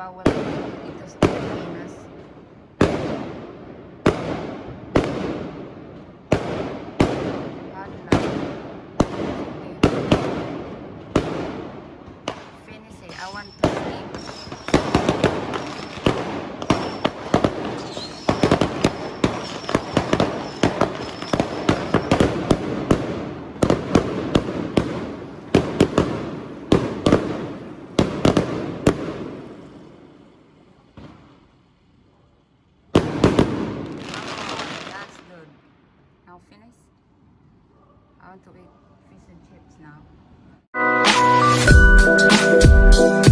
bawal dito sa Pilipinas. Finish it. I want to sleep. Now finish. I want to eat fish and chips now.